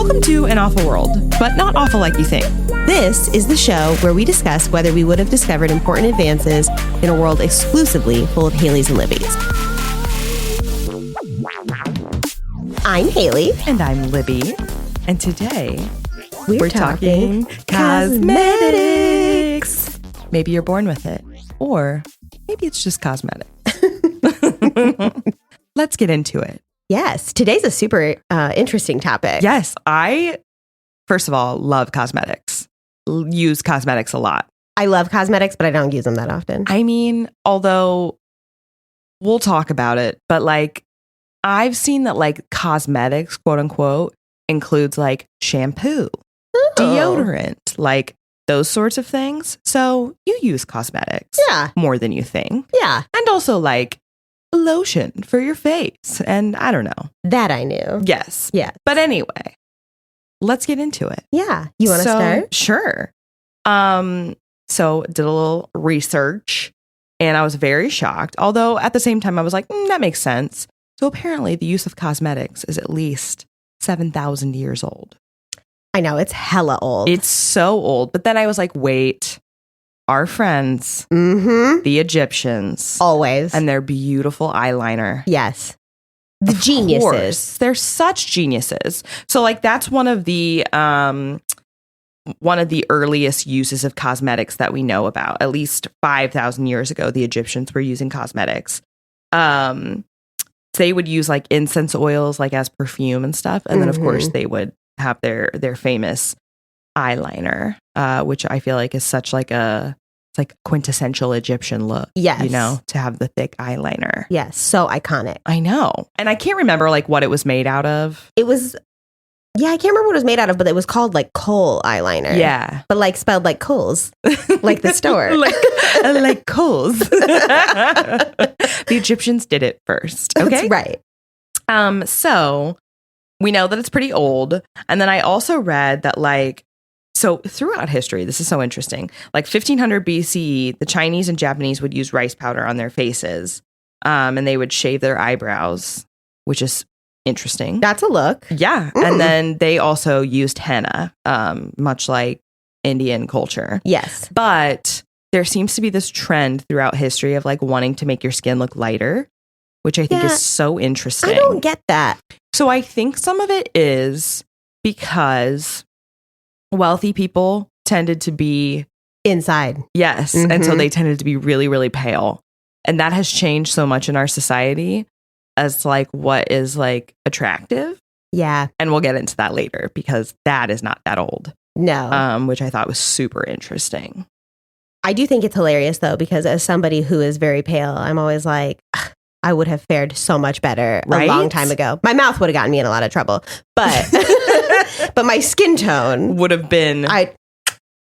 Welcome to An Awful World, but not awful like you think. This is the show where we discuss whether we would have discovered important advances in a world exclusively full of Haylies and Libbys. I'm Haylie. And I'm Libby. And today, we're talking cosmetics. Maybe you're born with it, or maybe it's just cosmetics. Let's get into it. Yes, today's a super interesting topic. Yes, I, first of all, love cosmetics. Use cosmetics a lot. I love cosmetics, but I don't use them that often. I mean, although we'll talk about it, but like I've seen that like cosmetics, quote unquote, includes like shampoo, deodorant, like those sorts of things. So you use cosmetics more than you think. Yeah. And also like lotion for your face. And I don't know. That I knew. Yes. Yeah. But anyway, let's get into it. Yeah. You want to start? Sure. So did a little research and I was very shocked. Although at the same time, I was like, that makes sense. So apparently the use of cosmetics is at least 7,000 years old. I know, it's hella old. It's so old. But then I was like, wait, our friends, the Egyptians. Always. And their beautiful eyeliner. Yes. The geniuses. Course. They're such geniuses. So like that's one of the earliest uses of cosmetics that we know about. At least 5,000 years ago, the Egyptians were using cosmetics. They would use like incense oils like as perfume and stuff. And then of course they would have their famous eyeliner, which I feel like is such like it's like quintessential Egyptian look. Yes. You know, to have the thick eyeliner. Yes. So iconic. I know. And I can't remember like what it was made out of. It was, I can't remember what it was made out of, but it was called like kohl eyeliner. Yeah. But like spelled like Kohl's, like the store. like Kohl's. The Egyptians did it first. Okay. That's right. So we know that it's pretty old. And then I also read that like, so throughout history, this is so interesting. Like 1500 BCE, the Chinese and Japanese would use rice powder on their faces. And they would shave their eyebrows, which is interesting. That's a look. Yeah. And then they also used henna, much like Indian culture. Yes. But there seems to be this trend throughout history of like wanting to make your skin look lighter, which I think is so interesting. I don't get that. So I think some of it is because wealthy people tended to be inside. Yes. And so they tended to be really, really pale. And that has changed so much in our society as like what is like attractive. Yeah. And we'll get into that later because that is not that old. No. Which I thought was super interesting. I do think it's hilarious though, because as somebody who is very pale, I'm always like, I would have fared so much better a long time ago. My mouth would have gotten me in a lot of trouble, but but my skin tone would have been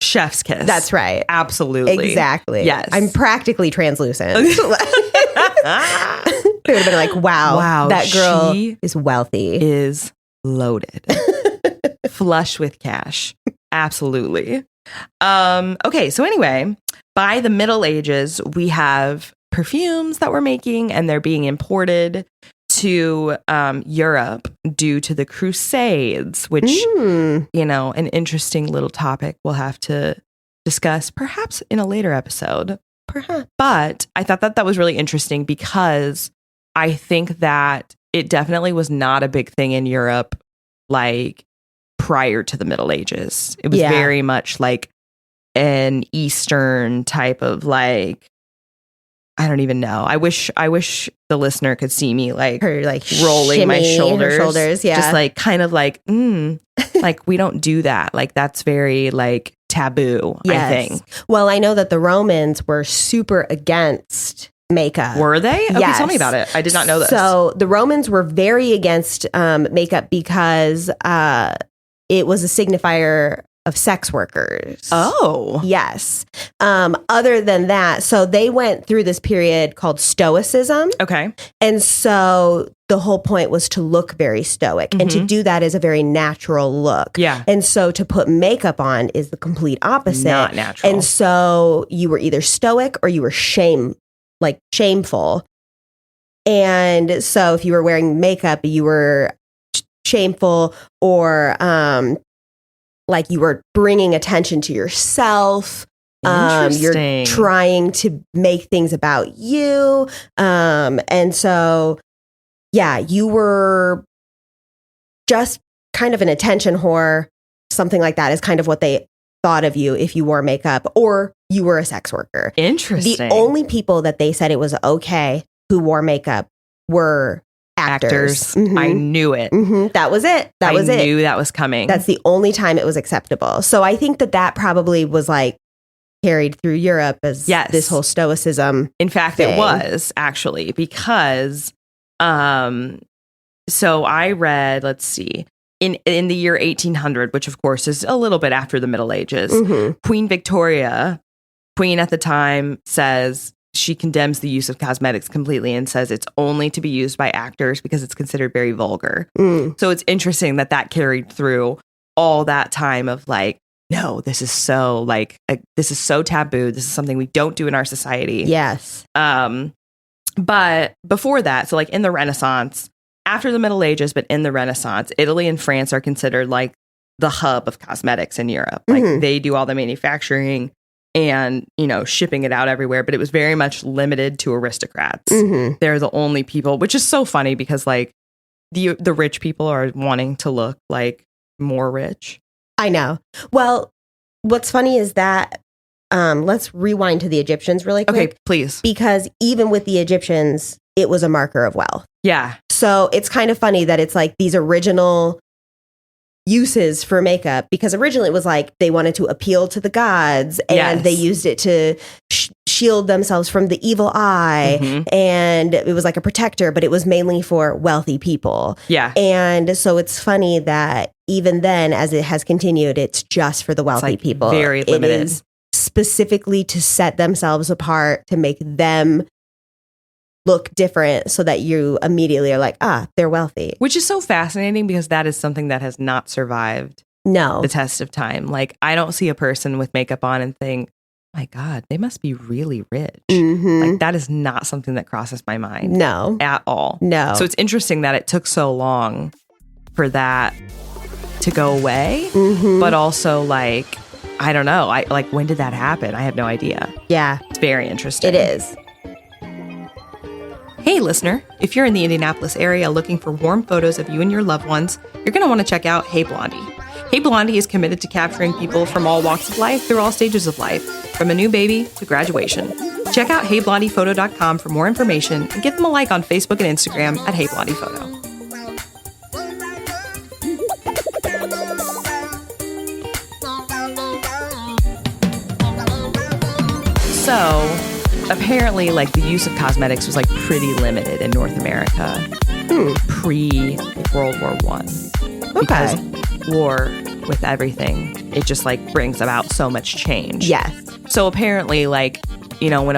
chef's kiss. That's right. Absolutely. Exactly. Yes. I'm practically translucent. They would have been like, wow, that girl is wealthy. Is loaded. Flush with cash. Absolutely. Okay, so anyway, by the Middle Ages, we have perfumes that we're making and they're being imported to Europe due to the Crusades, which, you know, an interesting little topic we'll have to discuss perhaps in a later episode. Perhaps. But I thought that was really interesting because I think that it definitely was not a big thing in Europe like prior to the Middle Ages. It was very much like an Eastern type of like, I don't even know. I wish the listener could see me like her like rolling my shoulders. Yeah. Just like kind of like, like we don't do that. Like that's very like taboo, I think. Well, I know that the Romans were super against makeup. Were they? Okay, yes. Tell me about it. I did not know this. So the Romans were very against makeup because it was a signifier of sex workers. Oh. Yes. Other than that, so they went through this period called Stoicism. Okay. And so the whole point was to look very stoic. And to do that is a very natural look. Yeah. And so to put makeup on is the complete opposite. Not natural. And so you were either stoic or you were shameful. And so if you were wearing makeup, you were shameful or like you were bringing attention to yourself. You're trying to make things about you. And so, yeah, you were just kind of an attention whore. Something like that is kind of what they thought of you if you wore makeup or you were a sex worker. Interesting. The only people that they said it was okay who wore makeup were actors. Mm-hmm. I knew it. Mm-hmm. That was it. I knew that was coming. That's the only time it was acceptable. So I think that probably was like carried through Europe as this whole stoicism. In fact, it was actually because, so I read, let's see, in the year 1800, which of course is a little bit after the Middle Ages, Queen Victoria, queen at the time, says she condemns the use of cosmetics completely and says it's only to be used by actors because it's considered very vulgar. So it's interesting that carried through all that time of like, no, this is so like, this is so taboo. This is something we don't do in our society. Yes. But before that, so like in the Renaissance, after the Middle Ages, but in the Renaissance, Italy and France are considered like the hub of cosmetics in Europe. Like they do all the manufacturing and, you know, shipping it out everywhere. But it was very much limited to aristocrats. They're the only people, which is so funny because like the rich people are wanting to look like more rich. I know. Well, what's funny is that let's rewind to the Egyptians really quick. Okay, please. Because even with the Egyptians, it was a marker of wealth. Yeah. So it's kind of funny that it's like these original uses for makeup, because originally it was like they wanted to appeal to the gods and they used it to shield themselves from the evil eye. And it was like a protector, but it was mainly for wealthy people. Yeah. And so it's funny that even then, as it has continued, it's just for the wealthy people. Very limited. It is specifically to set themselves apart, to make them look different so that you immediately are like, they're wealthy. Which is so fascinating because that is something that has not survived the test of time. Like, I don't see a person with makeup on and think, my God, they must be really rich. Like, that is not something that crosses my mind. No. At all. No. So it's interesting that it took so long for that to go away. But also, like, I don't know. When did that happen? I have no idea. Yeah. It's very interesting. It is. Hey, listener, if you're in the Indianapolis area looking for warm photos of you and your loved ones, you're going to want to check out Hey Blondie. Hey Blondie is committed to capturing people from all walks of life through all stages of life, from a new baby to graduation. Check out HeyBlondiePhoto.com for more information and give them a like on Facebook and Instagram at Hey Blondie Photo. So, apparently, like, the use of cosmetics was like pretty limited in North America pre-World War I. Because war with everything, it just like brings about so much change. Yes. So apparently, like, you know, when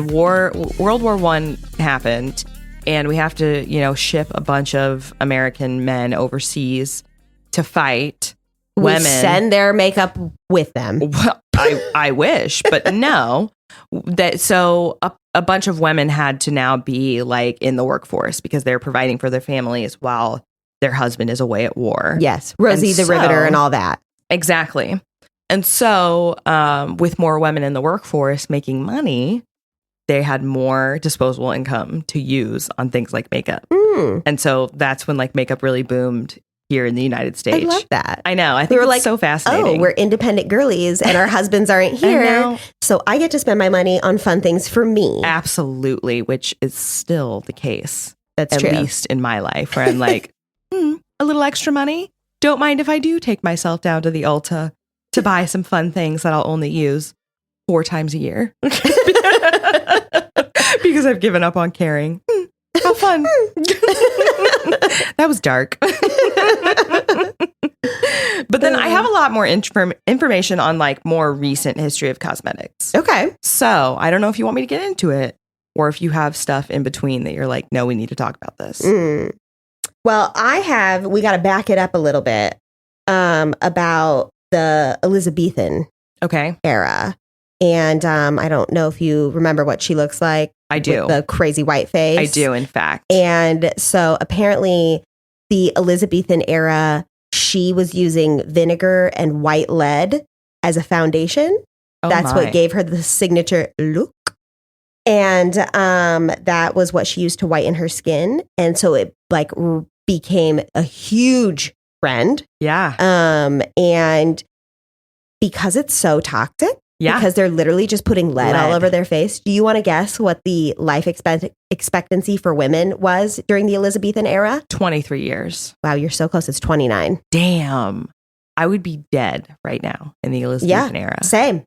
World War I happened and we have to, you know, ship a bunch of American men overseas to fight. Women send their makeup with them. Well, I wish, but no. So a bunch of women had to now be like in the workforce because they're providing for their families while their husband is away at war. Yes. Rosie the Riveter and all that. Exactly. And so with more women in the workforce making money, they had more disposable income to use on things like makeup. And so that's when like makeup really boomed here in the United States. I love that. I know. I think it's like, so fascinating. Oh, we're independent girlies and our husbands aren't here. So I get to spend my money on fun things for me. Absolutely. Which is still the case. That's true. At least in my life, where I'm like, a little extra money. Don't mind if I do take myself down to the Ulta to buy some fun things that I'll only use 4 times a year. Because I've given up on caring. How fun. That was dark. But then I have a lot more information on like more recent history of cosmetics. Okay. So I don't know if you want me to get into it or if you have stuff in between that you're like, no, we need to talk about this. Well, we got to back it up a little bit about the Elizabethan era. And I don't know if you remember what she looks like. I do. With the crazy white face. I do, in fact. And so apparently the Elizabethan era, she was using vinegar and white lead as a foundation. That's what gave her the signature look. And that was what she used to whiten her skin. And so it like became a huge trend. Yeah. And because it's so toxic, because they're literally just putting lead all over their face. Do you want to guess what the life expectancy for women was during the Elizabethan era? 23 years. Wow, you're so close. It's 29. Damn. I would be dead right now in the Elizabethan era. Same.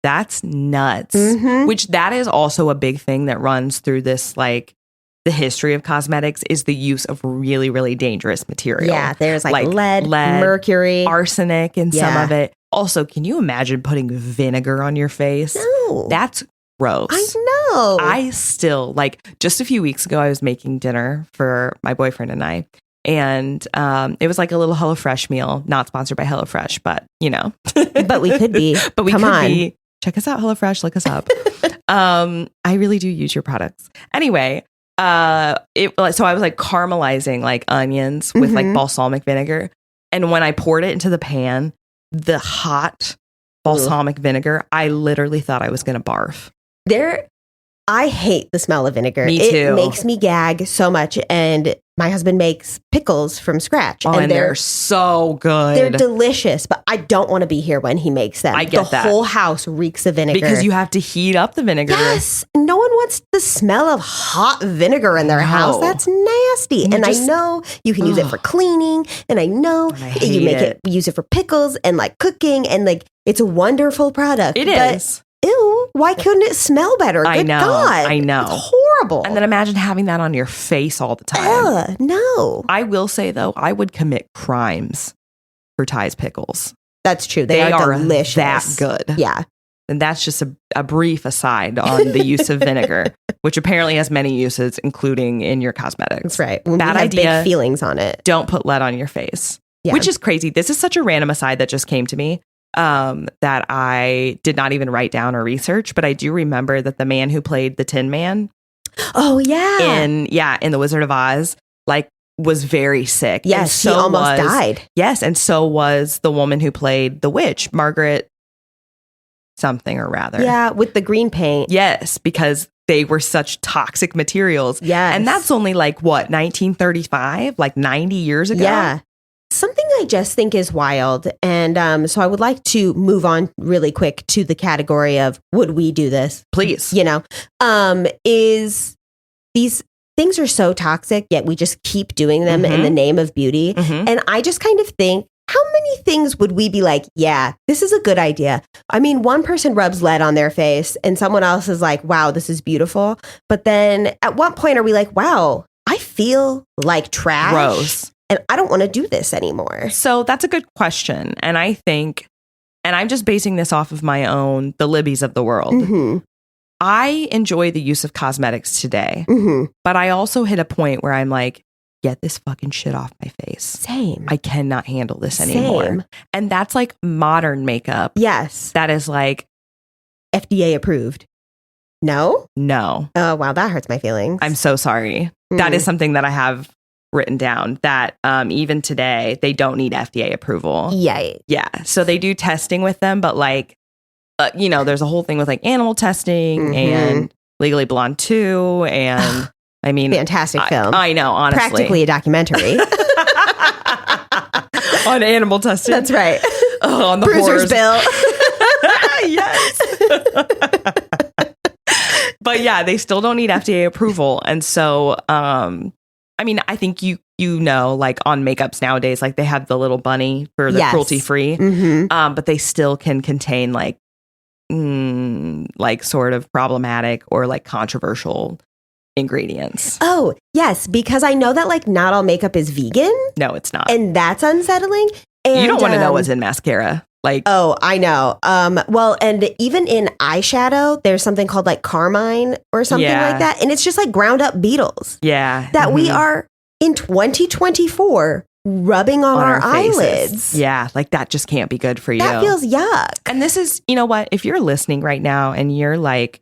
That's nuts. Which that is also a big thing that runs through this, like, the history of cosmetics is the use of really, really dangerous material. Yeah, there's like lead, mercury, arsenic in some of it. Also, can you imagine putting vinegar on your face? No. That's gross. I know. I still, like, just a few weeks ago, I was making dinner for my boyfriend and I. And it was like a little HelloFresh meal, not sponsored by HelloFresh, but, you know. But we could be. But we could be. Check us out, HelloFresh. Look us up. I really do use your products. Anyway, so I was like caramelizing like onions with like balsamic vinegar. And when I poured it into the pan, the hot balsamic vinegar, I literally thought I was going to barf. I hate the smell of vinegar. Me too. It makes me gag so much. And my husband makes pickles from scratch. Oh, and they're so good. They're delicious, but I don't want to be here when he makes them. I get that. The whole house reeks of vinegar. Because you have to heat up the vinegar. Yes. No one wants the smell of hot vinegar in their house. That's nasty. And I know you can use it for cleaning. And I know you use it for pickles and like cooking. And like, it's a wonderful product. It is. Ew, why couldn't it smell better? I know. God. I know. It's horrible. And then imagine having that on your face all the time. No. I will say, though, I would commit crimes for Ty's pickles. That's true. They are delicious. That good. Yeah. And that's just a brief aside on the use of vinegar, which apparently has many uses, including in your cosmetics. That's right. When Bad we have idea. Big feelings on it. Don't put lead on your face, which is crazy. This is such a random aside that just came to me. That I did not even write down or research, but I do remember that the man who played the Tin Man, in The Wizard of Oz, like was very sick. Yes, he almost died. Yes, and so was the woman who played the witch, Margaret something or rather. Yeah, with the green paint. Yes, because they were such toxic materials. Yes, and that's only like what 1935, like 90 years ago. Yeah. Something I just think is wild. And so I would like to move on really quick to the category of would we do this? Please. You know, is these things are so toxic, yet we just keep doing them in the name of beauty. And I just kind of think, how many things would we be like, yeah, this is a good idea? I mean, one person rubs lead on their face and someone else is like, wow, this is beautiful. But then at what point are we like, wow, I feel like trash. Gross. And I don't want to do this anymore. So that's a good question. And I think, and I'm just basing this off of my own, the Libbies of the world. I enjoy the use of cosmetics today. But I also hit a point where I'm like, get this fucking shit off my face. Same. I cannot handle this anymore. And that's like modern makeup. Yes. That is like FDA approved. No? No. Oh, wow. That hurts my feelings. I'm so sorry. That is something that I have written down that even today they don't need FDA approval. Yeah. So they do testing with them, but like, you know, there's a whole thing with like animal testing and Legally Blonde 2. And I mean, fantastic film. I know, honestly. Practically a documentary. On animal testing. That's right. On the Bruiser's Bill. Yes. But yeah, they still don't need FDA approval. And so, I mean, I think you know, like on makeups nowadays, like they have the little bunny for the cruelty free, but they still can contain like sort of problematic or like controversial ingredients. Oh, yes, because I know that like not all makeup is vegan. No, it's not. And that's unsettling. And you don't want to know what's in mascara. Like, oh, I know. Well, and even in eyeshadow, there's something called like carmine or something like that. And it's just like ground up beetles. Yeah. That we are in 2024 rubbing on our eyelids. Yeah. Like that just can't be good for you. That feels yuck. And this is, you know what? If you're listening right now and you're like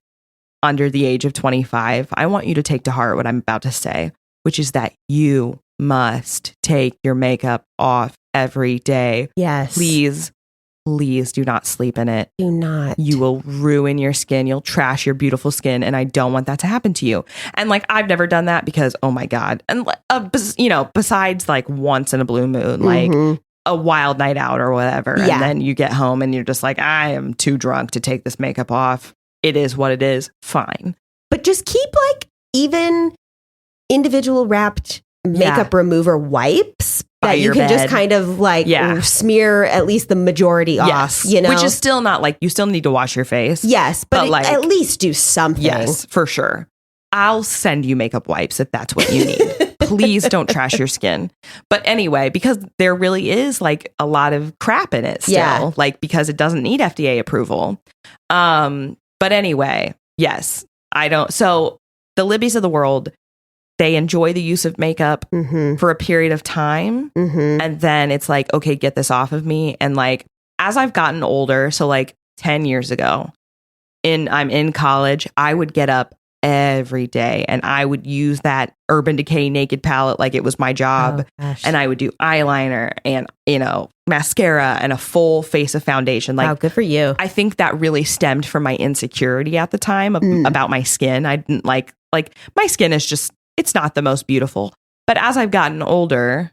under the age of 25, I want you to take to heart what I'm about to say, which is that you must take your makeup off every day. Yes. Please do not sleep in it. Do not. You will ruin your skin. You'll trash your beautiful skin. And I don't want that to happen to you. And like, I've never done that because, oh my God. And, besides like once in a blue moon, like a wild night out or whatever. Yeah. And then you get home and you're just like, I am too drunk to take this makeup off. It is what it is. Fine. But just keep like even individual wrapped makeup remover wipes By that you your can just bed. kind of like smear at least the majority off, you know? Which is still not like, you still need to wash your face. Yes, but like, at least do something. Yes, for sure. I'll send you makeup wipes if that's what you need. Please don't trash your skin. But anyway, because there really is like a lot of crap in it still, like because it doesn't need FDA approval. But anyway, yes, I don't. So the Libbies of the world, they enjoy the use of makeup for a period of time. And then it's like, okay, get this off of me. And like, as I've gotten older, so like 10 years ago, I'm in college, I would get up every day and I would use that Urban Decay Naked palette like it was my job. And I would do eyeliner and, mascara and a full face of foundation. Like, wow, good for you. I think that really stemmed from my insecurity at the time about my skin. I didn't like my skin is just, it's not the most beautiful. But as I've gotten older,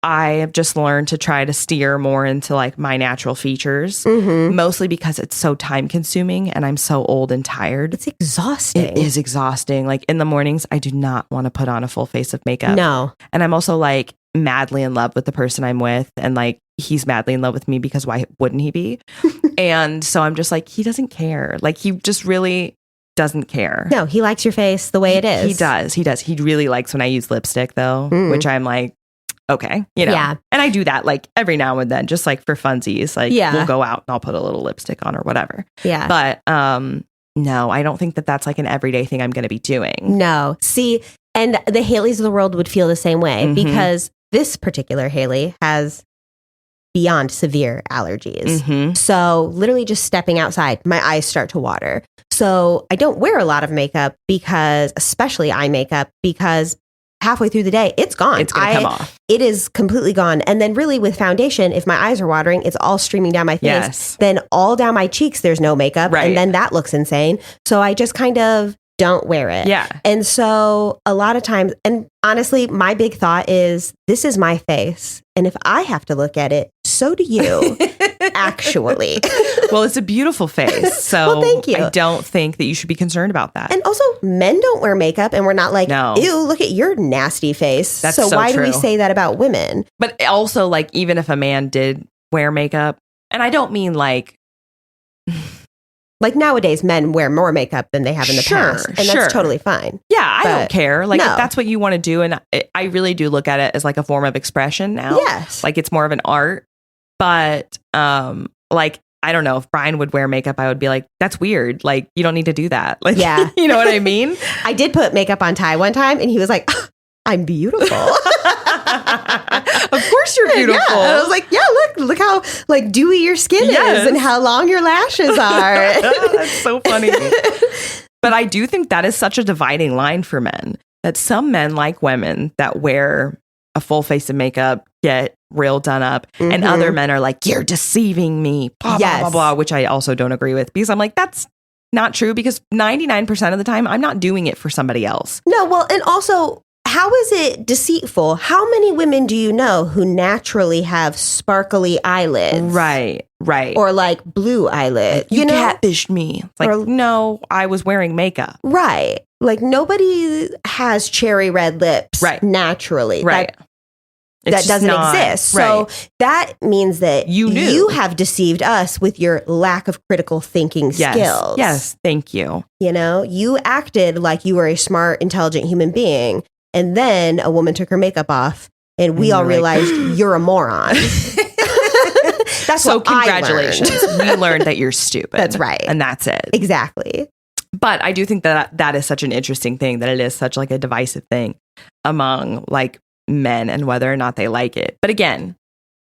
I have just learned to try to steer more into like my natural features, mostly because it's so time consuming and I'm so old and tired. It's exhausting. It is exhausting. Like in the mornings, I do not want to put on a full face of makeup. No. And I'm also like madly in love with the person I'm with. And like, he's madly in love with me because why wouldn't he be? And so I'm just like, he doesn't care. Like he just really doesn't care. No, he likes your face the way it is. He does. He really likes when I use lipstick though, which I'm like, okay, Yeah. And I do that like every now and then, just like for funsies. Like we'll go out and I'll put a little lipstick on or whatever. Yeah. But no, I don't think that that's like an everyday thing I'm going to be doing. No. See, and the Haylies of the world would feel the same way because this particular Haylie has beyond severe allergies. So literally just stepping outside, my eyes start to water. So I don't wear a lot of makeup especially eye makeup, because halfway through the day, it's gone. It's going to come off. It is completely gone. And then really with foundation, if my eyes are watering, it's all streaming down my face. Yes. Then all down my cheeks, there's no makeup. Right. And then that looks insane. So I just kind of don't wear it. Yeah. And so a lot of times, and honestly, my big thought is, this is my face. And if I have to look at it, so do you. Actually. Well, it's a beautiful face. So well, thank you. I don't think that you should be concerned about that. And also, men don't wear makeup and we're not like, No. ew, look at your nasty face. That's so why do we true. say that about women? But also, like, even if a man did wear makeup, and I don't mean like... Like nowadays, men wear more makeup than they have in the past. And that's totally fine. Yeah, I don't care. Like, no. if that's what you want to do. And I really do look at it as like a form of expression now. Yes. Like, it's more of an art. But, like, I don't know. If Brian would wear makeup, I would be like, that's weird. Like, you don't need to do that. Like, yeah. You know what I mean? I did put makeup on Ty one time and he was like, I'm beautiful. Of course you're beautiful. Yeah. And I was like, yeah, look how like dewy your skin is and how long your lashes are. That's so funny. But I do think that is such a dividing line for men, that some men like women that wear a full face of makeup, get real done up, and other men are like, you're deceiving me, blah, blah, blah, blah, which I also don't agree with, because I'm like, that's not true, because 99% of the time I'm not doing it for somebody else. No, well, and also, how is it deceitful? How many women do you know who naturally have sparkly eyelids? Right. Or like blue eyelids. You know? catfished me. It's like, no, I was wearing makeup. Right. Like nobody has cherry red lips naturally. Right. That doesn't exist. So that means that you have deceived us with your lack of critical thinking skills. Yes. Thank you. You know, you acted like you were a smart, intelligent human being. And then a woman took her makeup off and we all realized you're a moron. That's so what congratulations. We learned that you're stupid. That's right. And that's it. Exactly. But I do think that is such an interesting thing, that it is such like a divisive thing among like men and whether or not they like it. But again,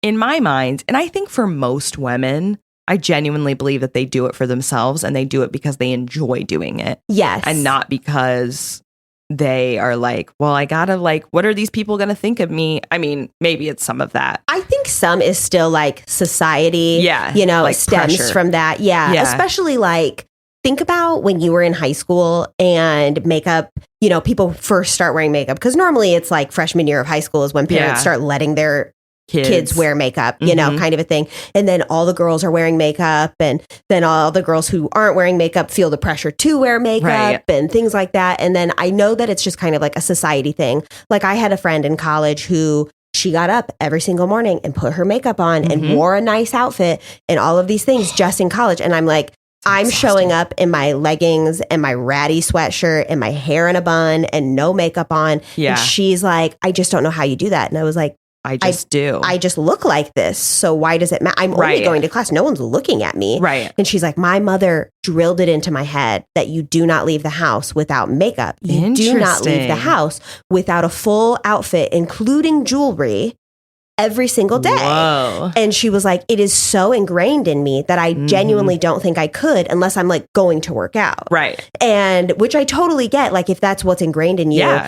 in my mind, and I think for most women, I genuinely believe that they do it for themselves and they do it because they enjoy doing it. Yes. And not because they are like, well, I gotta like, what are these people gonna think of me? I mean, maybe it's some of that. I think some is still like society. Yeah. You know, like it stems pressure. from that. Yeah. Especially like, think about when you were in high school and makeup, you know, people first start wearing makeup. Because normally it's like freshman year of high school is when parents start letting their kids wear makeup, you know, kind of a thing. And then all the girls are wearing makeup, and then all the girls who aren't wearing makeup feel the pressure to wear makeup and things like that. And then I know that it's just kind of like a society thing. Like I had a friend in college who she got up every single morning and put her makeup on and wore a nice outfit and all of these things just in college. And I'm like, I'm showing up in my leggings and my ratty sweatshirt and my hair in a bun and no makeup on. Yeah. And she's like, I just don't know how you do that. And I was like, I just do. I just look like this. So why does it matter? I'm only going to class. No one's looking at me. Right. And she's like, my mother drilled it into my head that you do not leave the house without makeup. You do not leave the house without a full outfit, including jewelry, every single day. Whoa. And she was like, it is so ingrained in me that I genuinely don't think I could unless I'm like going to work out. Right. And which I totally get. Like if that's what's ingrained in you,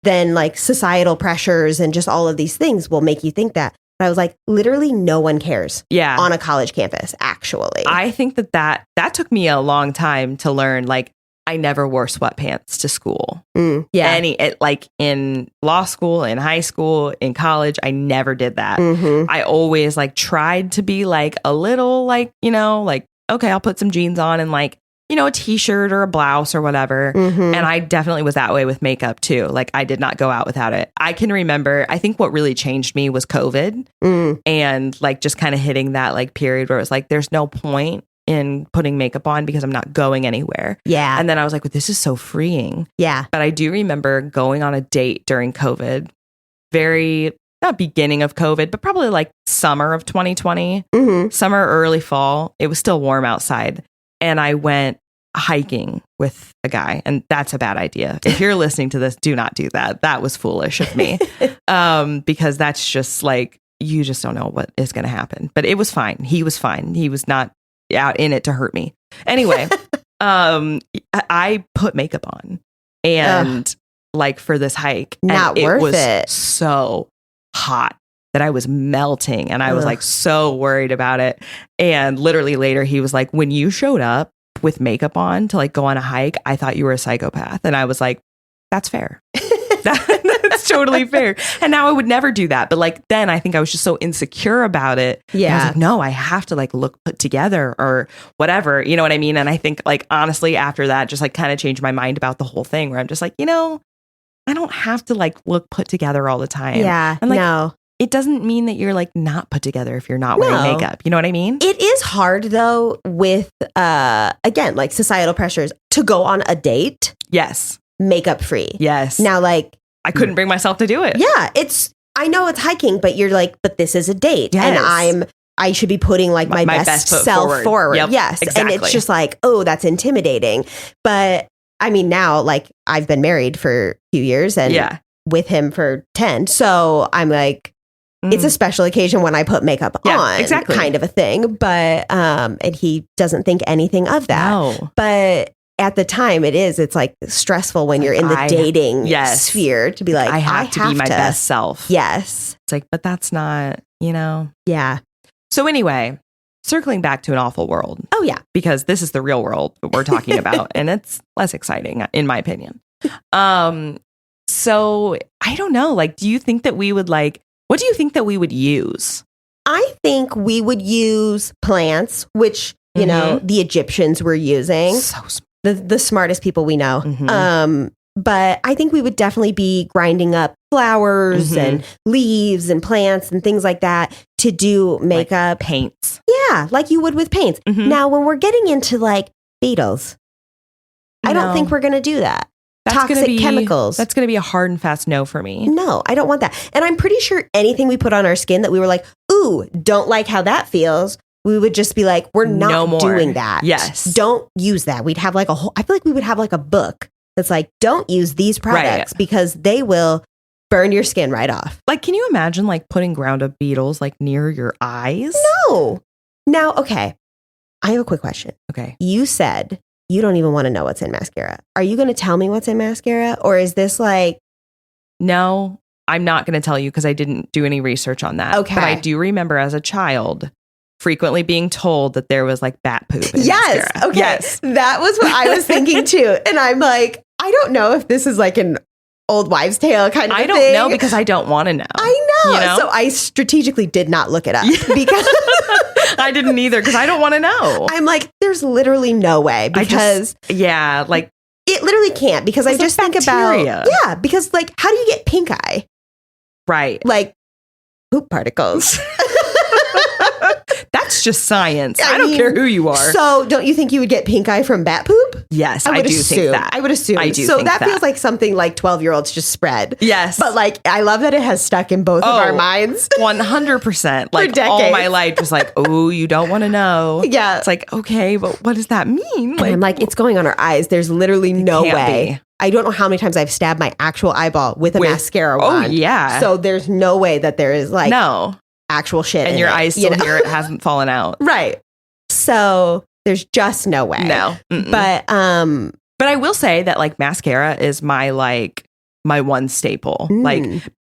then like societal pressures and just all of these things will make you think that. But I was like, literally no one cares on a college campus, actually. I think that took me a long time to learn. Like I never wore sweatpants to school. Like in law school, in high school, in college, I never did that. I always like tried to be like a little like, you know, like, okay, I'll put some jeans on and like, you know, a t-shirt or a blouse or whatever. And I definitely was that way with makeup too. Like I did not go out without it. I can remember, I think what really changed me was COVID and like just kind of hitting that like period where it was like, there's no point in putting makeup on because I'm not going anywhere. Yeah. And then I was like, well, this is so freeing. Yeah. But I do remember going on a date during COVID, not beginning of COVID, but probably like summer of 2020, summer, early fall. It was still warm outside. And I went hiking with a guy, and that's a bad idea. If you're listening to this, do not do that. That was foolish of me. Because that's just like, you just don't know what is going to happen. But it was fine. He was fine. He was not out in it to hurt me. Anyway, I put makeup on and like for this hike, not and worth it was it. So hot that I was melting, and I was like so worried about it. And literally later he was like, when you showed up with makeup on to like go on a hike, I thought you were a psychopath. And I was like, that's fair. That's totally fair. And now I would never do that. But like then I think I was just so insecure about it. Yeah. I was like, no, I have to like look put together or whatever. You know what I mean? And I think like honestly after that just like kind of changed my mind about the whole thing where I'm just like, you know, I don't have to like look put together all the time. Yeah. And like, no. It doesn't mean that you're like not put together if you're not wearing makeup. You know what I mean? It is hard though with, again, like societal pressures to go on a date. Yes. Makeup free. Yes. Now, like. I couldn't bring myself to do it. Yeah. I know it's hiking, but you're like, but this is a date. Yes. And I should be putting like my best foot self forward. Yep, yes. exactly. And it's just like, oh, that's intimidating. But I mean, now like I've been married for a few years and with him for 10. So I'm like, it's a special occasion when I put makeup on, exactly. kind of a thing. But, and he doesn't think anything of that. No. But at the time it's like stressful when you're in the dating sphere to be like, I have to be my best self. Yes. It's like, but that's not, you know. Yeah. So anyway, circling back to an awful world. Oh yeah. Because this is the real world that we're talking about and it's less exciting in my opinion. So I don't know, like, do you think that we would like, what do you think that we would use? I think we would use plants, which, you know, the Egyptians were using. So smart. The smartest people we know. But I think we would definitely be grinding up flowers and leaves and plants and things like that to do makeup. Like paints. Yeah, like you would with paints. Now, when we're getting into like beetles, I don't think we're going to do that. Toxic chemicals. That's going to be a hard and fast no for me. No, I don't want that. And I'm pretty sure anything we put on our skin that we were like, ooh, don't like how that feels, we would just be like, we're not doing that. Yes. Don't use that. We'd have like a whole, I feel like we would have like a book that's like, don't use these products because they will burn your skin right off. Like, can you imagine like putting ground up beetles like near your eyes? No. Now, okay. I have a quick question. Okay. You said you don't even want to know what's in mascara. Are you going to tell me what's in mascara? Or is this like... No, I'm not going to tell you because I didn't do any research on that. Okay. But I do remember as a child frequently being told that there was like bat poop in yes. mascara. Okay. Yes. That was what I was thinking too. And I'm like, I don't know if this is like an old wives' tale kind of I thing. don't know because I don't want to know. I know. You know. So I strategically did not look it up because I didn't either because I don't want to know. I'm like, there's literally no way because like it literally can't because I just think about because like how do you get pink eye? Right. Like poop particles. That's just science. I don't care who you are. So don't you think you would get pink eye from bat poop? Yes, I do think that. I would assume. I do so think that feels like something like 12-year-olds just spread. Yes. But like, I love that it has stuck in both of our minds. 100%. Like all my life was like, oh, you don't want to know. Yeah. It's like, okay, but what does that mean? Like, I'm like, it's going on our eyes. There's literally no way. Be. I don't know how many times I've stabbed my actual eyeball with a mascara wand. Oh, yeah. So there's no way that there is like actual shit and in your it, eyes still hear it hasn't fallen out. Right. So there's just no way. No. Mm-mm. But I will say that like mascara is my one staple. Like,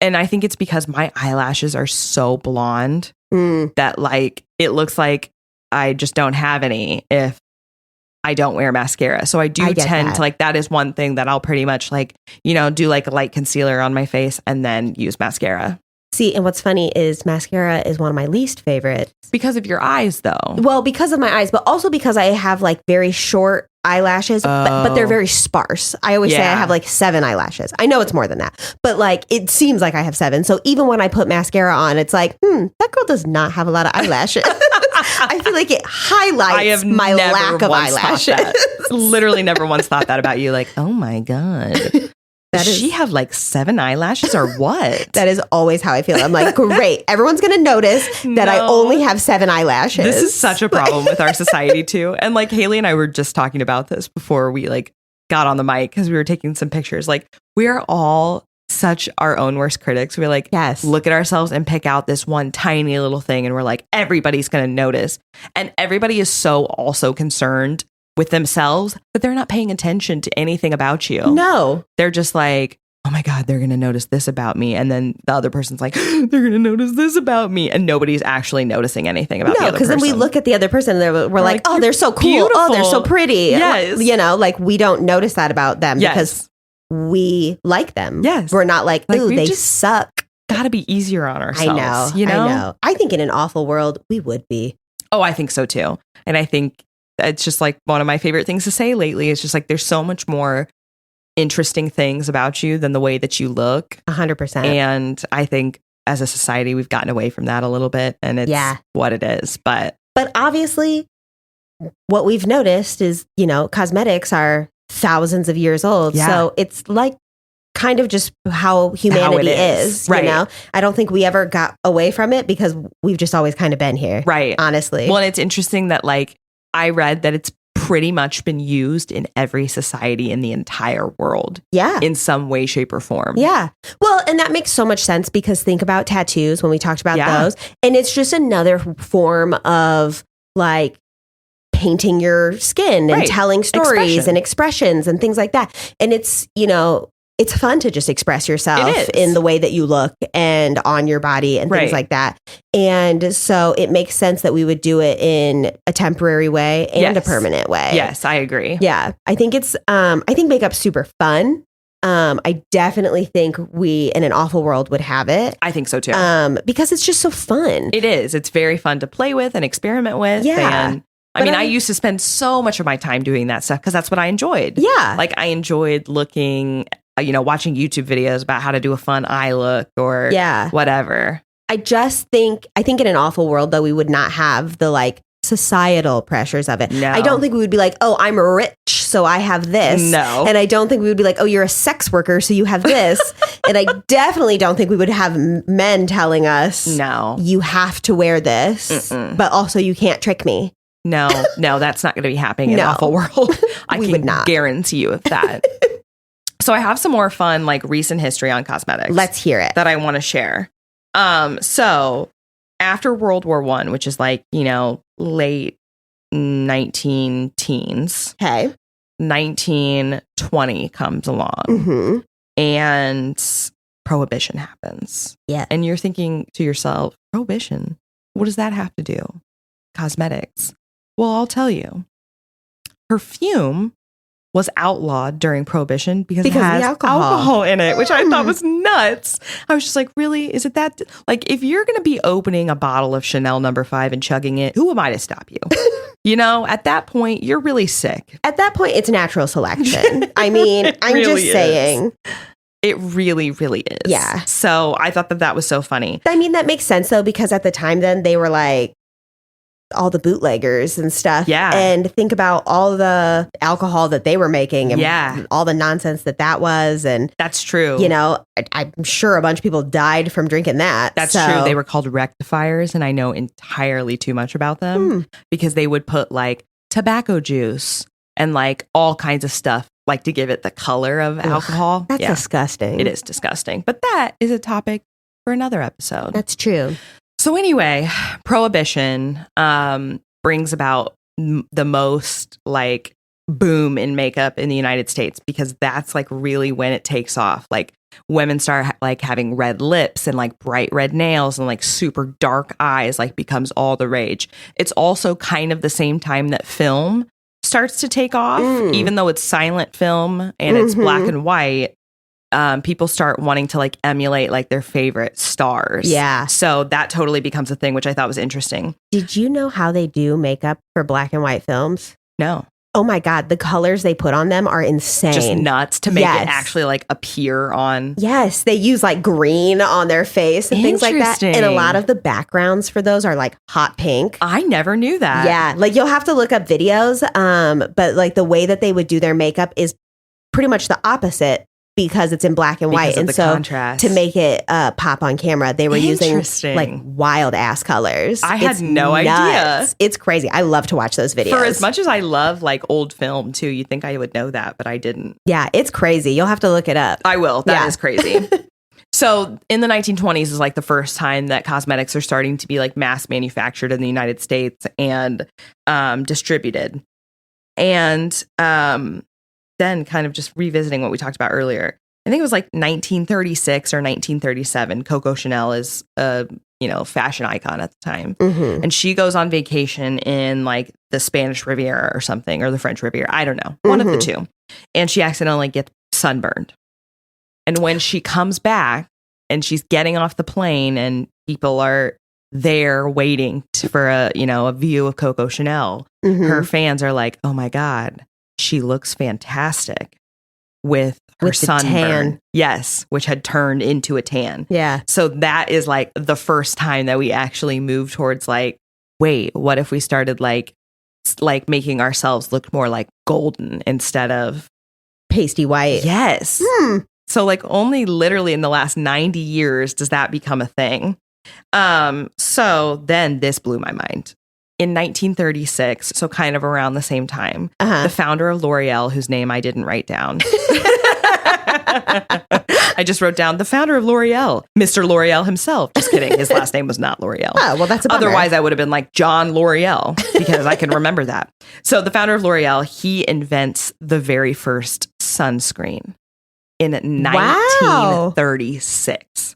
and I think it's because my eyelashes are so blonde that like it looks like I just don't have any if I don't wear mascara. So I do tend to like, that is one thing that I'll pretty much like, you know, do like a light concealer on my face and then use mascara. See, and what's funny is mascara is one of my least favorites. Because of your eyes, though. Well, because of my eyes, but also because I have like very short eyelashes, but they're very sparse. I always say I have like 7 eyelashes. I know it's more than that, but like it seems like I have 7. So even when I put mascara on, it's like, that girl does not have a lot of eyelashes. I feel like it highlights my lack of eyelashes. Literally never once thought that about you. Like, oh my God. Does she have like 7 eyelashes or what? That is always how I feel. I'm like, great. Everyone's going to notice that I only have 7 eyelashes. This is such a problem with our society too. And like Haylie and I were just talking about this before we like got on the mic because we were taking some pictures. Like we are all such our own worst critics. We're like, look at ourselves and pick out this one tiny little thing. And we're like, everybody's going to notice. And everybody is so also concerned with themselves that they're not paying attention to anything about you. No. They're just like, oh my God, they're going to notice this about me. And then the other person's like, they're going to notice this about me. And nobody's actually noticing anything about the other person. No, because then we look at the other person and we're like, oh, they're so cool. Beautiful. Oh, they're so pretty. Yes. You know, like we don't notice that about them because we like them. Yes. We're not like, ooh, they suck. Gotta be easier on ourselves. I know. You know? I know. I think in an awful world, we would be. Oh, I think so too. And I think it's just like one of my favorite things to say lately. It's just like there's so much more interesting things about you than the way that you look. 100%. And I think as a society, we've gotten away from that a little bit, and it's what it is. But obviously, what we've noticed is, you know, cosmetics are thousands of years old. Yeah. So it's like kind of just how humanity is, right. You know? I don't think we ever got away from it because we've just always kind of been here. Right. Honestly. Well, and it's interesting that like I read that it's pretty much been used in every society in the entire world. Yeah. In some way, shape, or form. Yeah. Well, and that makes so much sense because think about tattoos when we talked about those. And it's just another form of like painting your skin and telling stories and expressions and things like that. And it's, you know, it's fun to just express yourself in the way that you look and on your body and things like that. And so it makes sense that we would do it in a temporary way and a permanent way. Yes, I agree. Yeah. I think it's, I think makeup's super fun. I definitely think we in an awful world would have it. I think so too. Because it's just so fun. It is. It's very fun to play with and experiment with. Yeah. And I used to spend so much of my time doing that stuff because that's what I enjoyed. Yeah. Like I enjoyed looking, you know, watching YouTube videos about how to do a fun eye look or whatever. I think in an awful world, though, we would not have the like societal pressures of it. No. I don't think we would be like, oh, I'm rich, so I have this. No. And I don't think we would be like, oh, you're a sex worker, so you have this. And I definitely don't think we would have men telling us, no, you have to wear this, but also you can't trick me. No, that's not going to be happening in an awful world. I can guarantee you of that. So I have some more fun, like recent history on cosmetics. Let's hear it. That I want to share. So after World War I, which is like, you know, late 19 teens. Okay. 1920 comes along. Mm-hmm. And prohibition happens. Yeah. And you're thinking to yourself, prohibition? What does that have to do? Cosmetics. Well, I'll tell you. Perfume was outlawed during Prohibition because it has alcohol in it, which I thought was nuts. I was just like, really? Is it that? Like, if you're going to be opening a bottle of Chanel No. 5 and chugging it, who am I to stop you? You know, at that point, you're really sick. At that point, it's natural selection. I mean, I'm really just saying. It really, really is. Yeah. So I thought that was so funny. I mean, that makes sense, though, because at the time then they were like, all the bootleggers and stuff. Yeah. And think about all the alcohol that they were making and all the nonsense that was. And that's true. You know, I'm sure a bunch of people died from drinking that. That's true. They were called rectifiers, and I know entirely too much about them because they would put like tobacco juice and like all kinds of stuff like to give it the color of alcohol. That's disgusting. It is disgusting. But that is a topic for another episode. That's true. So anyway, Prohibition brings about the most like boom in makeup in the United States because that's like really when it takes off. Like women start like having red lips and like bright red nails and like super dark eyes like becomes all the rage. It's also kind of the same time that film starts to take off, even though it's silent film and it's black and white. People start wanting to like emulate like their favorite stars. Yeah. So that totally becomes a thing, which I thought was interesting. Did you know how they do makeup for black and white films? No. Oh my God. The colors they put on them are insane. Just nuts to make it actually like appear on. Yes. They use like green on their face and things like that. And a lot of the backgrounds for those are like hot pink. I never knew that. Yeah. Like you'll have to look up videos. But like the way that they would do their makeup is pretty much the opposite. Because it's in black and white. And so contrast. To make it pop on camera, they were using like wild ass colors. I had no idea. It's crazy. I love to watch those videos. For as much as I love like old film too, you'd think I would know that, but I didn't. Yeah, it's crazy. You'll have to look it up. I will. That is crazy. So in the 1920s is like the first time that cosmetics are starting to be like mass manufactured in the United States and distributed. And then kind of just revisiting what we talked about earlier. I think it was like 1936 or 1937. Coco Chanel is a, fashion icon at the time. Mm-hmm. And she goes on vacation in like the Spanish Riviera or something, or the French Riviera. I don't know. One of the two. And she accidentally gets sunburned. And when she comes back and she's getting off the plane and people are there waiting for a view of Coco Chanel, her fans are like, oh my God. She looks fantastic with her sunburn. Tan. Yes, which had turned into a tan. Yeah. So that is like the first time that we actually moved towards like, wait, what if we started like making ourselves look more like golden instead of pasty white? Yes. So like only literally in the last 90 years does that become a thing. So then this blew my mind. In 1936, so kind of around the same time, the founder of L'Oreal, whose name I didn't write down. I just wrote down the founder of L'Oreal, Mr. L'Oreal himself. Just kidding. His last name was not L'Oreal. Oh, well, that's a bummer. Otherwise, I would have been like John L'Oreal because I can remember that. So the founder of L'Oreal, he invents the very first sunscreen in 1936.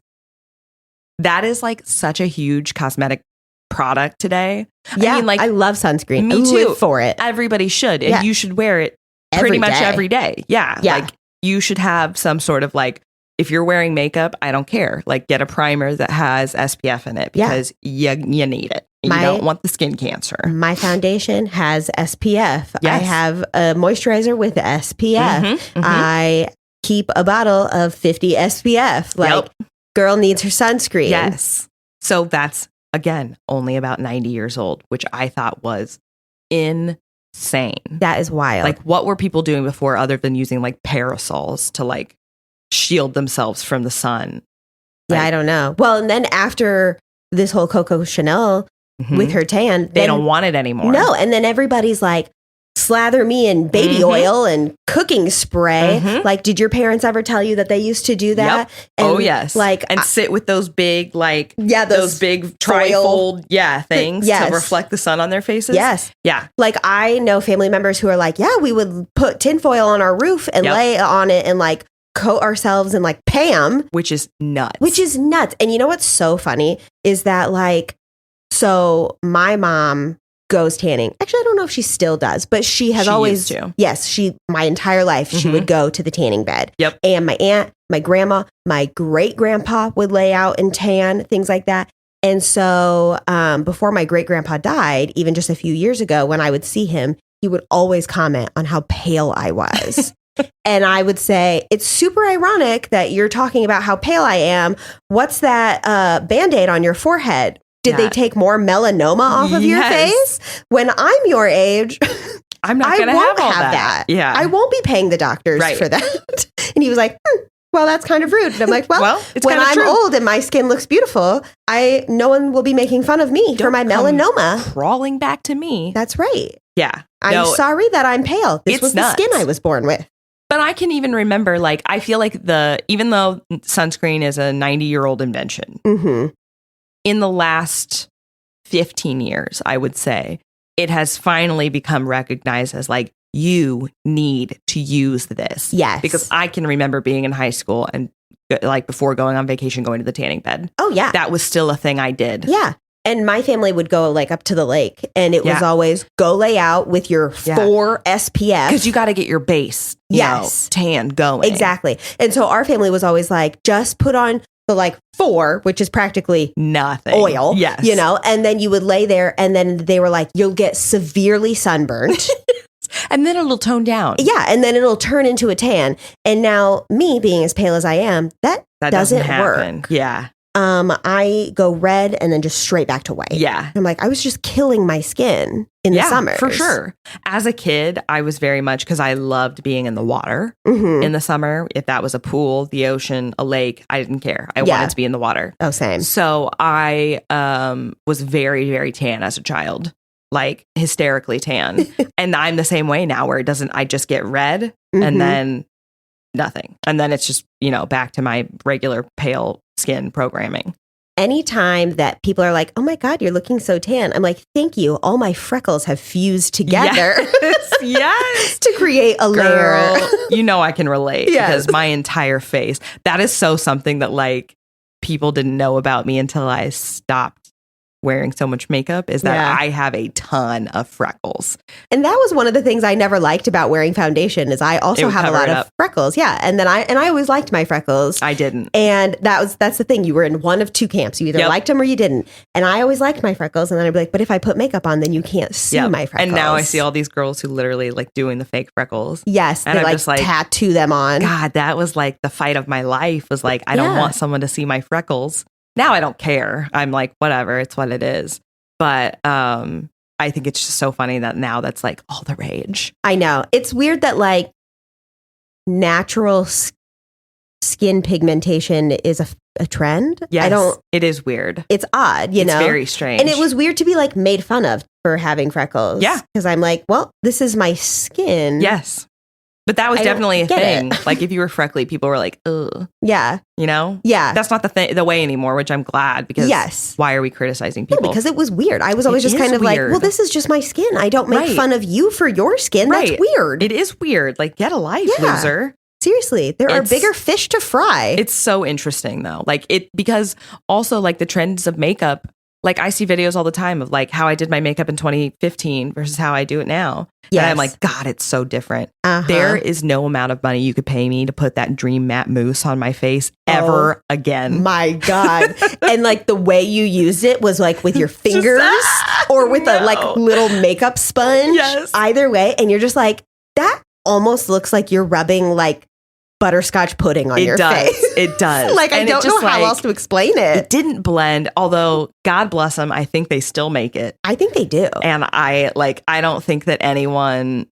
That is like such a huge cosmetic product today. Yeah, I mean, like, I love sunscreen. Me too. Live for it. Everybody should, and you should wear it pretty much every day. Yeah, like you should have some sort of like, if you're wearing makeup, I don't care. Like get a primer that has SPF in it because you need it. You don't want the skin cancer. My foundation has SPF. Yes. I have a moisturizer with SPF. I keep a bottle of 50 SPF. Like girl needs her sunscreen. Yes. So that's, again, only about 90 years old, which I thought was insane. That is wild. Like, what were people doing before other than using like parasols to like shield themselves from the sun? Yeah, I don't know. Well, and then after this whole Coco Chanel with her tan, they don't want it anymore. No, and then everybody's like, slather me in baby oil and cooking spray. Like, did your parents ever tell you that they used to do that? Yep. And, yes. Like, and sit with those big, like, those big trifold, things to reflect the sun on their faces. Yes. Yeah. Like, I know family members who are like, yeah, we would put tinfoil on our roof and lay on it and like coat ourselves in like Pam. Which is nuts. And you know what's so funny is that, like, so my mom goes tanning. Actually, I don't know if she still does, but she has always, yes, my entire life, she would go to the tanning bed. Yep. And my aunt, my grandma, my great grandpa would lay out and tan, things like that. And so before my great grandpa died, even just a few years ago, when I would see him, he would always comment on how pale I was. And I would say, it's super ironic that you're talking about how pale I am. What's that Band-Aid on your forehead? Did they take more melanoma off of your face? When I'm your age, I'm not going to have that. Yeah. I won't be paying the doctors for that. And he was like, well, that's kind of rude. And I'm like, well it's when I'm old and my skin looks beautiful, no one will be making fun of me for my melanoma. Crawling back to me. That's right. Yeah. I'm sorry that I'm pale. This was the skin I was born with. But I can even remember, like, I feel like even though sunscreen is a 90-year-old invention, in the last 15 years, I would say, it has finally become recognized as like, you need to use this. Yes. Because I can remember being in high school and like before going on vacation, going to the tanning bed. Oh, yeah. That was still a thing I did. Yeah. And my family would go like up to the lake and it was always go lay out with your 4 SPF. Because you got to get your base tan going. Exactly. And so our family was always like, just put on the like 4, which is practically nothing. Oil. Yes. You know, and then you would lay there and then they were like, you'll get severely sunburned. And then it'll tone down. Yeah. And then it'll turn into a tan. And now me being as pale as I am, that doesn't work. Yeah. I go red and then just straight back to white. Yeah. I'm like, I was just killing my skin in the summer. For sure. As a kid, I was very much because I loved being in the water in the summer. If that was a pool, the ocean, a lake, I didn't care. I wanted to be in the water. Oh, same. So I was very, very tan as a child, like hysterically tan. And I'm the same way now where I just get red and then nothing. And then it's just, back to my regular pale skin programming. Anytime that people are like, oh my God, you're looking so tan. I'm like, thank you. All my freckles have fused together. Yes. To create a layer. I can relate because my entire face, that is something that like people didn't know about me until I stopped wearing so much makeup is that I have a ton of freckles. And that was one of the things I never liked about wearing foundation is I also have a lot of freckles. Yeah. And then I always liked my freckles. I didn't. And that's the thing. You were in one of two camps. You either liked them or you didn't. And I always liked my freckles. And then I'd be like, but if I put makeup on, then you can't see my freckles. And now I see all these girls who literally like doing the fake freckles. Yes. And they like tattoo them on. God, that was like the fight of my life was like, I don't want someone to see my freckles. Now I don't care. I'm like, whatever, it's what it is. But I think it's just so funny that now that's like all the rage. I know. It's weird that like natural skin pigmentation is a trend. Yes, it is weird. It's odd, you know? It's very strange. And it was weird to be like made fun of for having freckles. Yeah. Because I'm like, well, this is my skin. Yes. But that was definitely a thing. Like if you were freckly, people were like, ugh. Yeah. Yeah. That's not the way anymore, which I'm glad because why are we criticizing people? No, because it was weird. I was always just kind of like, well, this is just my skin. I don't make fun of you for your skin. That's weird. It is weird. Like get a life, loser. Seriously, there are bigger fish to fry. It's so interesting though. Like because also like the trends of makeup, like I see videos all the time of like how I did my makeup in 2015 versus how I do it now. Yes. And I'm like, God, it's so different. There is no amount of money you could pay me to put that Dream Matte Mousse on my face ever again. My God. And like the way you used it was like with your fingers or with a like little makeup sponge. Yes. Either way. And you're just like, that almost looks like you're rubbing like butterscotch pudding on your face. It does. Like, I don't know how else to explain it. It didn't blend, although God bless them, I think they still make it. I think they do. And I don't think that anyone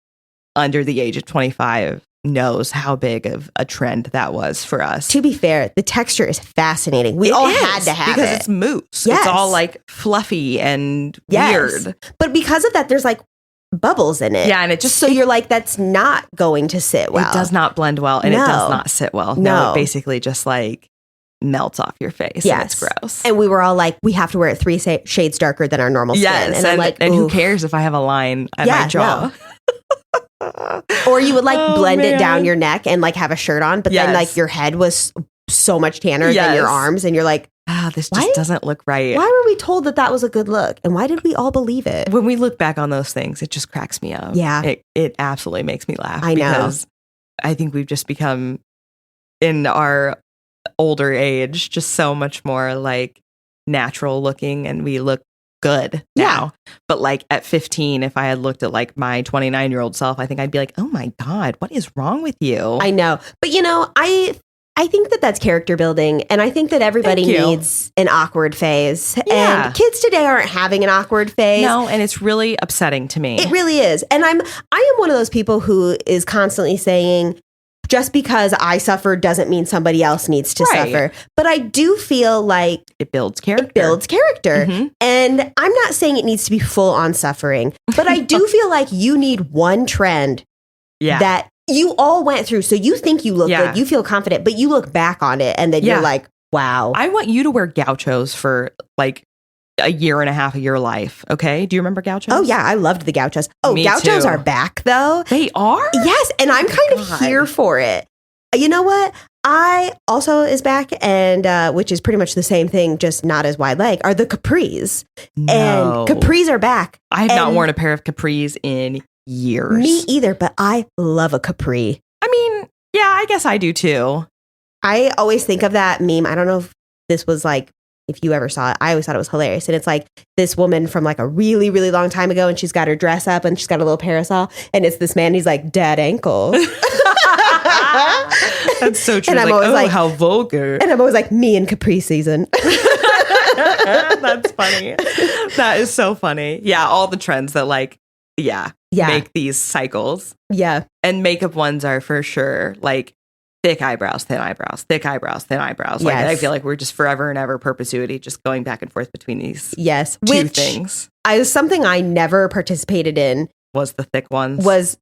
under the age of 25 knows how big of a trend that was for us. To be fair, the texture is fascinating. We all had to have it. Because it's mousse. Yes. It's all like fluffy and weird. But because of that, there's like bubbles in it. Yeah, and it just... So you're like, that's not going to sit well. It does not blend well, and it does not sit well. No, it basically just like melts off your face. Yes. And it's gross. And we were all like, we have to wear it 3 shades darker than our normal skin. And I'm like, and who cares if I have a line at my jaw? No. Or you would like blend it down your neck and like have a shirt on, but then like your head was so much tanner than your arms, and you're like, this just doesn't look right. Why were we told that that was a good look? And why did we all believe it? When we look back on those things, it just cracks me up. Yeah. It absolutely makes me laugh. I know. Because I think we've just become, in our older age, just so much more like natural looking, and we look good now. But like at 15, if I had looked at like my 29-year-old self, I think I'd be like, oh my God, what is wrong with you? I know. But you know, I think that that's character building, and I think that everybody needs an awkward phase. Yeah. And kids today aren't having an awkward phase. No, and it's really upsetting to me. It really is. And I am one of those people who is constantly saying, just because I suffer doesn't mean somebody else needs to suffer. But I do feel like it builds character. Mm-hmm. And I'm not saying it needs to be full on suffering, but I do feel like you need one trend that you all went through. So you think you look good, you feel confident, but you look back on it and then you're like, wow. I want you to wear gauchos for like a year and a half of your life. Okay. Do you remember gauchos? Oh yeah. I loved the gauchos. Oh, me gauchos too. Are back though. They are? Yes. And I'm kind of here for it. You know what? I also is back, and which is pretty much the same thing, just not as wide leg, are the capris. No. And capris are back. I have not worn a pair of capris in years. Me either, but I love a capri. I mean, yeah, I guess I do too. I always think of that meme. I don't know if this was like, if you ever saw it, I always thought it was hilarious. And it's like this woman from like a really, really long time ago, and she's got her dress up and she's got a little parasol, and it's this man, he's like, dad ankle. That's so true. And I'm always like, how vulgar. And I'm always like, me in capri season. That's funny. That is so funny. Yeah, all the trends that like, make these cycles. Yeah. And makeup ones are for sure like thick eyebrows, thin eyebrows, thick eyebrows, thin eyebrows. Like I feel like we're just forever and ever perpetuity, just going back and forth between these two things. Something I never participated in was the thick ones. Was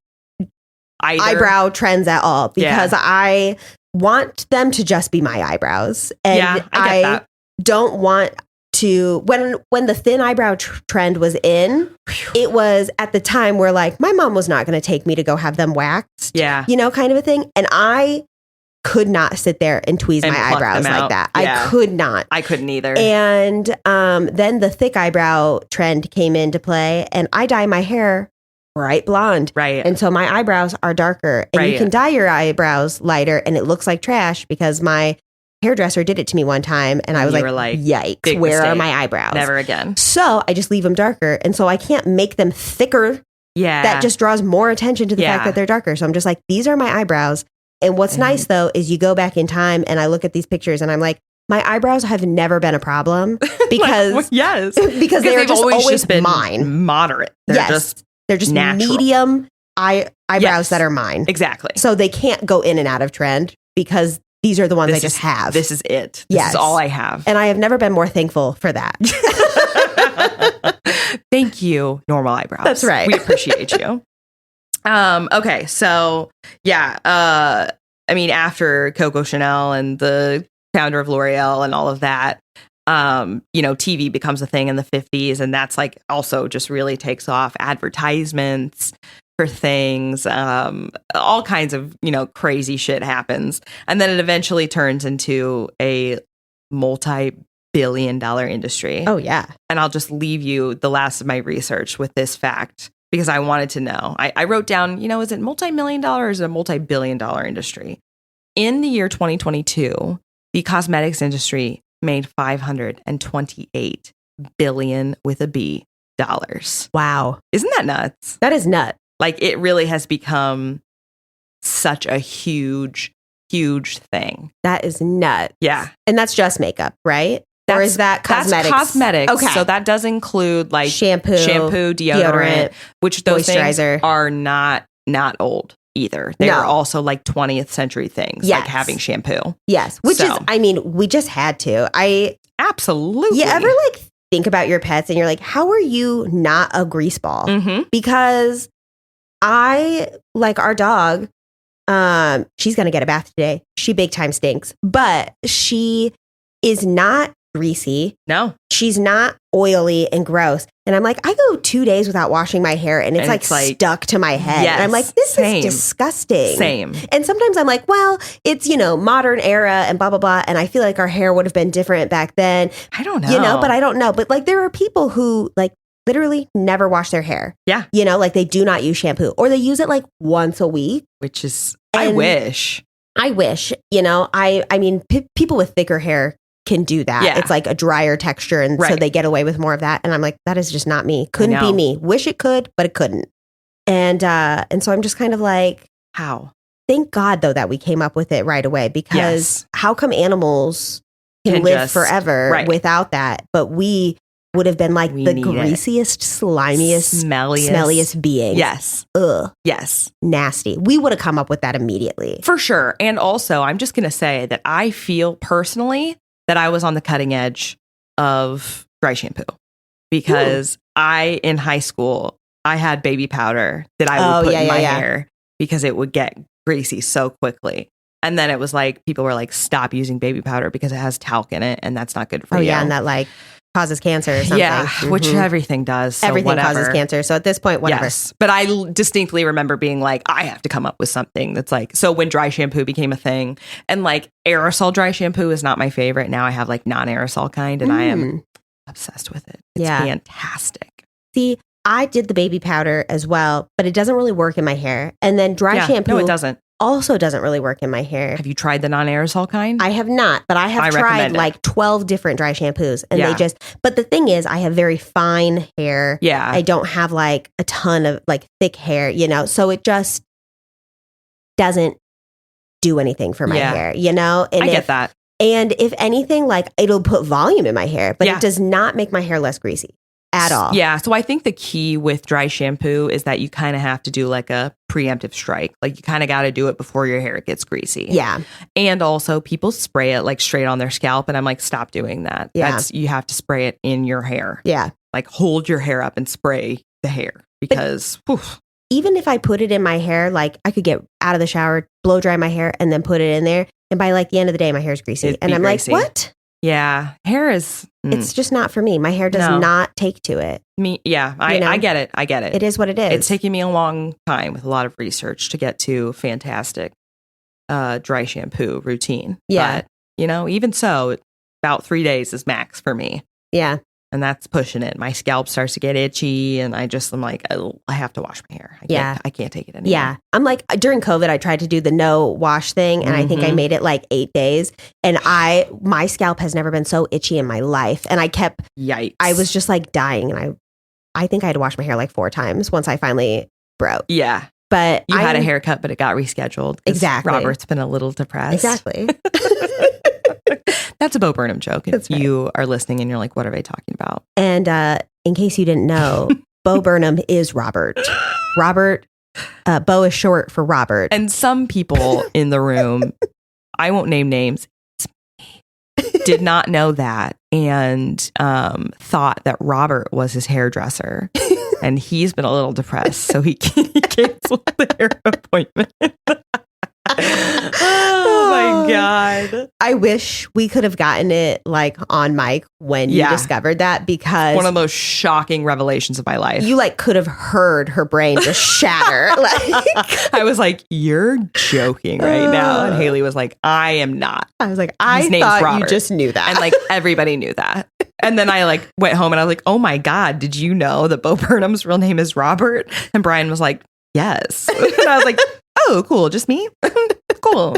eyebrow trends at all, because I want them to just be my eyebrows. And I don't want to, when the thin eyebrow trend was in, it was at the time where like my mom was not going to take me to go have them waxed, you know, kind of a thing. And I could not sit there and tweeze my eyebrows like that. Yeah. I could not. I couldn't either. And then the thick eyebrow trend came into play, and I dye my hair bright blonde. Right. And so my eyebrows are darker. And you can dye your eyebrows lighter and it looks like trash, because my hairdresser did it to me one time and I was like, yikes, where are my eyebrows? Never again. So I just leave them darker. And so I can't make them thicker. Yeah. That just draws more attention to the fact that they're darker. So I'm just like, these are my eyebrows. And what's nice though, is you go back in time and I look at these pictures and I'm like, my eyebrows have never been a problem, because because they've always been mine. Moderate. They're just natural. Medium eyebrows that are mine. Exactly. So they can't go in and out of trend, because these are the ones I just have. This is it. This is all I have. And I have never been more thankful for that. Thank you, normal eyebrows. That's right. We appreciate you. Okay. So I mean, after Coco Chanel and the founder of L'Oreal and all of that, TV becomes a thing in the 50s, and that's like also just really takes off. Advertisements for things, all kinds of, crazy shit happens. And then it eventually turns into a multi-billion-dollar industry. Oh, yeah. And I'll just leave you the last of my research with this fact, because I wanted to know. I wrote down, is it multi-million-dollar or is it a multi-billion-dollar industry? In the year 2022, the cosmetics industry made $528 billion with a B dollars. Wow. Isn't that nuts? That is nuts. Like, it really has become such a huge, huge thing. That is nuts. Yeah. And that's just makeup, right? Or is that cosmetics? That's cosmetics. Okay. So that does include like shampoo, deodorant, which those moisturizer things are not old either. They are also like 20th century things, like having shampoo. Yes. Which is, we just had to. Absolutely. You ever think about your pets and you're like, how are you not a grease ball? Because I, like our dog, she's going to get a bath today. She big time stinks, but she is not greasy. No. She's not oily and gross. And I'm like, I go 2 days without washing my hair and it's like stuck to my head. Yes, and I'm like, this is disgusting. Same. And sometimes I'm like, well, it's, modern era and blah, blah, blah. And I feel like our hair would have been different back then. I don't know. But I don't know. But like, there are people who like literally never wash their hair. Yeah. Like they do not use shampoo or they use it like once a week. Which is, I wish, I mean, people with thicker hair can do that. Yeah. It's like a drier texture. And so they get away with more of that. And I'm like, that is just not me. Couldn't be me. Wish it could, but it couldn't. And so I'm just kind of like, how? Thank God though, that we came up with it right away because how come animals can live forever without that? But we would have been like the greasiest, slimiest, smelliest beings. Yes. Ugh. Yes. Nasty. We would have come up with that immediately. For sure. And also, I'm just going to say that I feel personally that I was on the cutting edge of dry shampoo because in high school, I had baby powder that I would put in my hair because it would get greasy so quickly. And then it was like, people were like, stop using baby powder because it has talc in it and that's not good for you. Oh yeah, and that like causes cancer or something. Yeah, which everything does. So everything causes cancer. So at this point, whatever. Yes. But I distinctly remember being like, I have to come up with something that's like, so when dry shampoo became a thing and like aerosol dry shampoo is not my favorite. Now I have like non-aerosol kind and I am obsessed with it. It's fantastic. See, I did the baby powder as well, but it doesn't really work in my hair. And then dry shampoo. No, it doesn't. Also doesn't really work in my hair. Have you tried the non-aerosol kind? I have not, but I have tried like 12 different dry shampoos and but the thing is I have very fine hair. Yeah. I don't have like a ton of like thick hair, so it just doesn't do anything for my hair, And I get that. And if anything, like it'll put volume in my hair, but it does not make my hair less greasy. At all. Yeah. So I think the key with dry shampoo is that you kind of have to do like a preemptive strike. Like you kind of got to do it before your hair gets greasy. Yeah. And also people spray it like straight on their scalp. And I'm like, stop doing that. Yeah. You have to spray it in your hair. Yeah. Like hold your hair up and spray the hair because even if I put it in my hair, like I could get out of the shower, blow dry my hair and then put it in there. And by like the end of the day, my hair's greasy. And I'm greasy. Like, what? Yeah. Hair is... It's just not for me. My hair does not take to it. I get it. I get it. It is what it is. It's taking me a long time with a lot of research to get to fantastic dry shampoo routine. Yeah. But, even so, about 3 days is max for me. Yeah. And that's pushing it. My scalp starts to get itchy and I'm like, oh, I have to wash my hair. I can't take it anymore. Yeah. I'm like, during COVID, I tried to do the no wash thing and I think I made it like 8 days. And my scalp has never been so itchy in my life. And Yikes. I was just like dying. And I think I had to wash my hair like 4 times once I finally broke. Yeah. But you had a haircut, but it got rescheduled. Exactly. Robert's been a little depressed. Exactly. That's a Bo Burnham joke. If you are listening and you're like, what are they talking about? And in case you didn't know, Bo Burnham is Robert. Robert, Bo is short for Robert. And some people in the room, I won't name names, did not know that and thought that Robert was his hairdresser. And he's been a little depressed, so he canceled the hair appointment. Oh my God. I wish we could have gotten it like on mic when you discovered that because one of the most shocking revelations of my life. You like could have heard her brain just shatter. I was like, you're joking right now. And Haylie was like, I am not. I was like, I thought Robert. You just knew that. And like everybody knew that. And then I like went home and I was like, oh my God, did you know that Bo Burnham's real name is Robert? And Brian was like, yes. And I was like, oh, cool. Just me? Cool.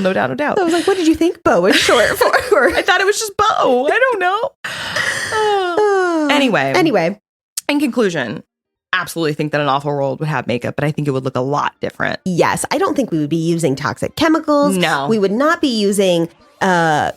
No doubt, no doubt. I was like, what did you think Bo was short for? I thought it was just Bo. I don't know. Anyway, in conclusion, absolutely think that an awful world would have makeup, but I think it would look a lot different. Yes. I don't think we would be using toxic chemicals. No. We would not be using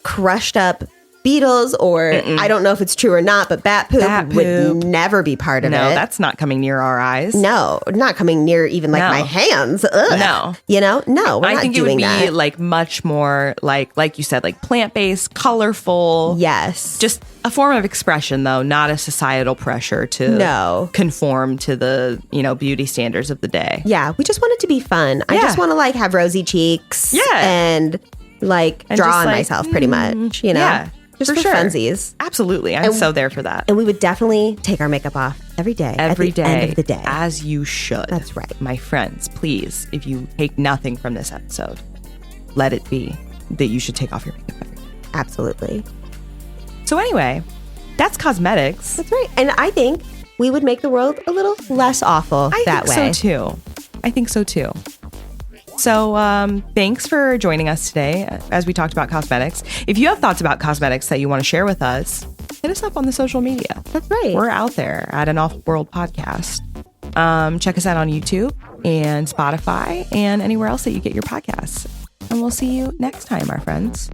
crushed up beetles or I don't know if it's true or not, but bat poop would never be part of it. No, that's not coming near our eyes. No, not coming near even like my hands. Ugh. No. You know, no, we're not think doing it would be that. like much more like you said, like plant-based, colorful. Yes. Just a form of expression though, not a societal pressure to conform to the, beauty standards of the day. Yeah, we just want it to be fun. I just want to like have rosy cheeks. Yeah. And like draw on myself pretty much, Yeah. Just for funsies. Absolutely. I'm so there for that. And we would definitely take our makeup off every day. Every day. End of the day. As you should. That's right. My friends, please, if you take nothing from this episode, let it be that you should take off your makeup every day. Absolutely. So anyway, that's cosmetics. That's right. And I think we would make the world a little less awful that way. I think so too. So thanks for joining us today as we talked about cosmetics. If you have thoughts about cosmetics that you want to share with us, hit us up on the social media. That's right. We're out there at An Off-World Podcast. Check us out on YouTube and Spotify and anywhere else that you get your podcasts. And we'll see you next time, our friends.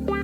Wow.